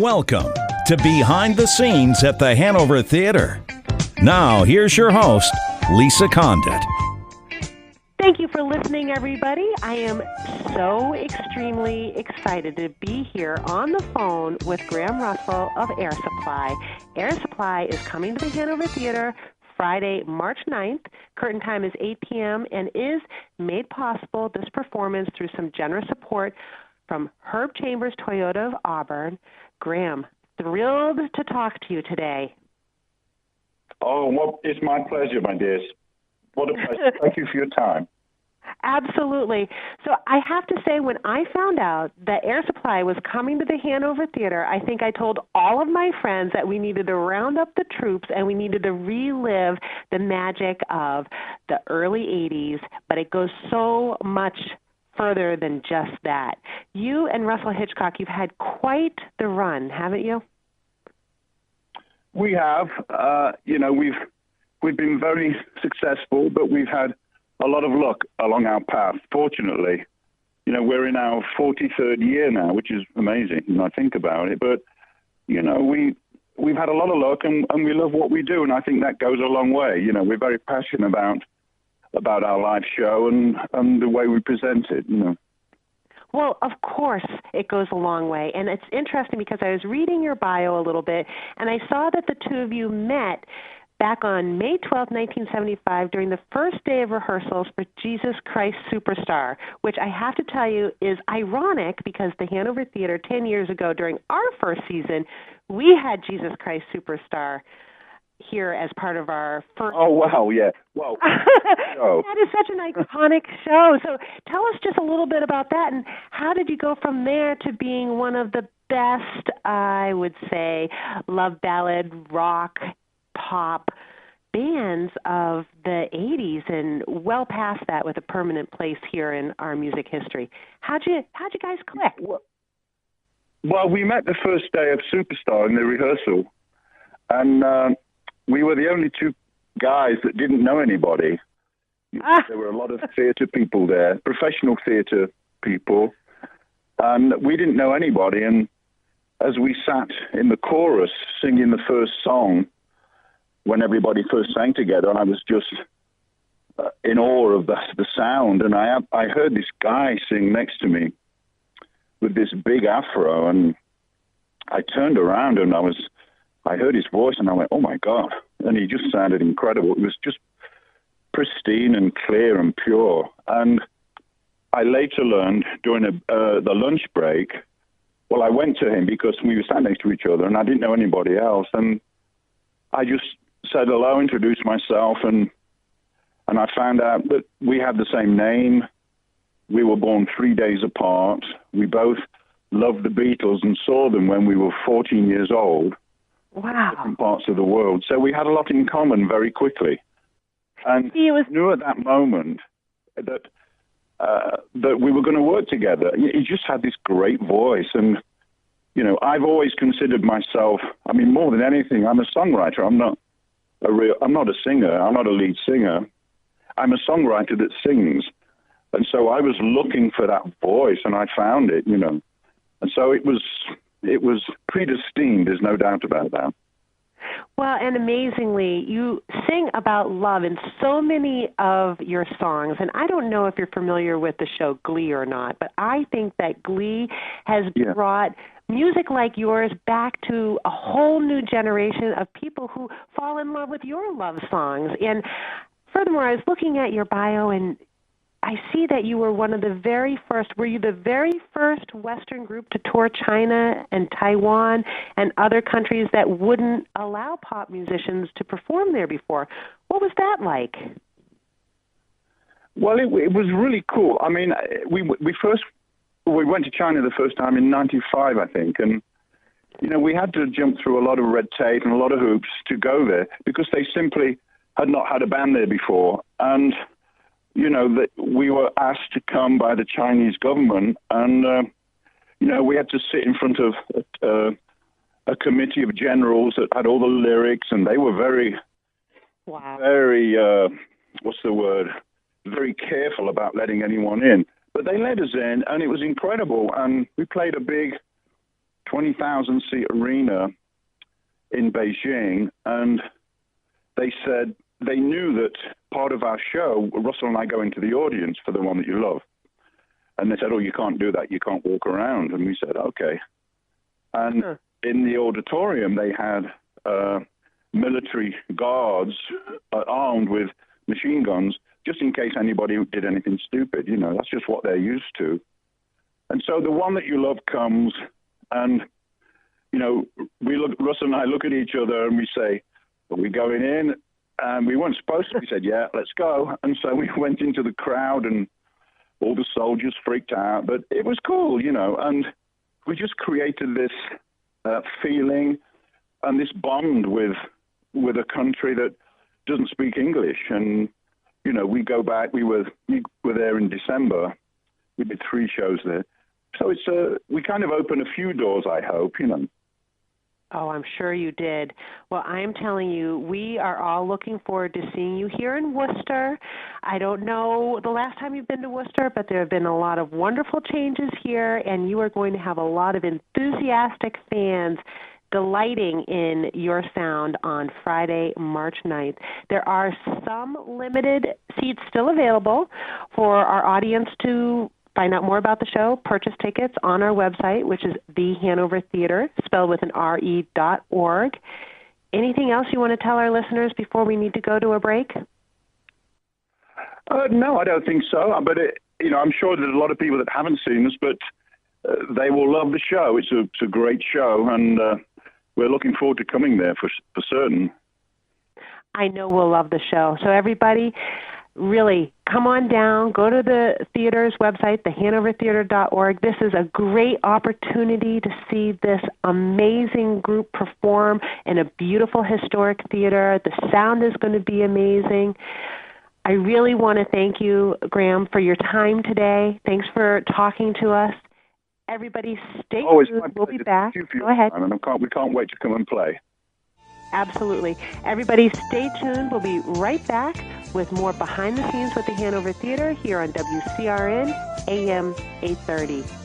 Welcome to Behind the Scenes at the Hanover Theater. Now, here's your host, Lisa Condit. Thank you for listening, everybody. I am so extremely excited to be here on the phone with Graham Russell of Air Supply. Air Supply is coming to the Hanover Theater Friday, March 9th. Curtain time is 8 p.m. and is made possible, this performance, through some generous support from Herb Chambers Toyota of Auburn. Graham, thrilled to talk to you today. Oh, well, it's my pleasure, my dears. What a pleasure. Thank you for your time. Absolutely. So I have to say, when I found out that Air Supply was coming to the Hanover Theater, I think I told all of my friends that we needed to round up the troops and we needed to relive the magic of the early 80s, but it goes so much further than just that. You and Russell Hitchcock, you've had quite the run, haven't you? We have. We've been very successful, but we've had a lot of luck along our path. Fortunately, we're in our 43rd year now, which is amazing when I think about it. But we've had a lot of luck, and we love what we do, and I think that goes a long way. We're very passionate about our live show and the way we present it. Well, of course, it goes a long way. And it's interesting because I was reading your bio a little bit, and I saw that the two of you met back on May 12, 1975, during the first day of rehearsals for Jesus Christ Superstar, which I have to tell you is ironic because the Hanover Theater 10 years ago during our first season, we had Jesus Christ Superstar here as part of our first. Oh, wow, yeah. Wow. That is such an iconic show. So tell us just a little bit about that, and how did you go from there to being one of the best, I would say, love ballad, rock, pop bands of the 80s, and well past that with a permanent place here in our music history. How'd you guys click? Well, we met the first day of Superstar in the rehearsal, and we were the only two guys that didn't know anybody. There were a lot of theater people there, professional theater people, and we didn't know anybody. And as we sat in the chorus singing the first song, when everybody first sang together, I was just in awe of the sound. And I heard this guy sing next to me with this big afro, and I turned around and I heard his voice, and I went, oh, my God. And he just sounded incredible. It was just pristine and clear and pure. And I later learned during the lunch break, I went to him because we were standing next to each other, and I didn't know anybody else. And I just said hello, introduced myself, and I found out that we had the same name. We were born 3 days apart. We both loved the Beatles and saw them when we were 14 years old. Wow. Different parts of the world. So we had a lot in common very quickly. And knew at that moment that we were going to work together. He just had this great voice. And, I've always considered myself, more than anything, I'm a songwriter. I'm not a singer. I'm not a lead singer. I'm a songwriter that sings. And so I was looking for that voice, and I found it, And so it was predestined, there's no doubt about that. Well, and amazingly, you sing about love in so many of your songs. And I don't know if you're familiar with the show Glee or not, but I think that Glee has brought music like yours back to a whole new generation of people who fall in love with your love songs. And furthermore, I was looking at your bio, and I see that you were one of the very first. Were you the very first Western group to tour China and Taiwan and other countries that wouldn't allow pop musicians to perform there before? What was that like? Well, it was really cool. We went to China the first time in '95, I think, and we had to jump through a lot of red tape and a lot of hoops to go there because they simply had not had a band there before. And that we were asked to come by the Chinese government, and we had to sit in front of a committee of generals that had all the lyrics, and they were very very careful about letting anyone in. But they let us in, and it was incredible. And we played a big 20,000 seat arena in Beijing, and they said they knew that part of our show, Russell and I go into the audience for The One That You Love. And they said, oh, you can't do that. You can't walk around. And we said, okay. And in the auditorium, they had military guards armed with machine guns, just in case anybody did anything stupid. You know, that's just what they're used to. And so The One That You Love comes, and, you know, Russell and I look at each other and we say, are we going in? And we weren't supposed to. We said, yeah, let's go. And so we went into the crowd, and all the soldiers freaked out. But it was cool, you know, and we just created this feeling and this bond with a country that doesn't speak English. And, you know, we go back. We were there in December. We did 3 shows there. So we kind of opened a few doors, I hope, you know. Oh, I'm sure you did. Well, I'm telling you, we are all looking forward to seeing you here in Worcester. I don't know the last time you've been to Worcester, but there have been a lot of wonderful changes here, and you are going to have a lot of enthusiastic fans delighting in your sound on Friday, March 9th. There are some limited seats still available for our audience to find out more about the show. Purchase tickets on our website, which is the Hanover Theater, spelled with an RE.org. Anything else you want to tell our listeners before we need to go to a break? No, I don't think so. But, you know, I'm sure there's a lot of people that haven't seen us, but they will love the show. It's a great show, and we're looking forward to coming there for certain. I know we'll love the show. So everybody, really, come on down, go to the theater's website, thehanovertheater.org. This is a great opportunity to see this amazing group perform in a beautiful historic theater. The sound is going to be amazing. I really want to thank you, Graham, for your time today. Thanks for talking to us. Everybody stay tuned. We'll be back. Go ahead. And we can't wait to come and play. Absolutely. Everybody stay tuned. We'll be right back with more Behind the Scenes with the Hanover Theater here on WCRN AM 830.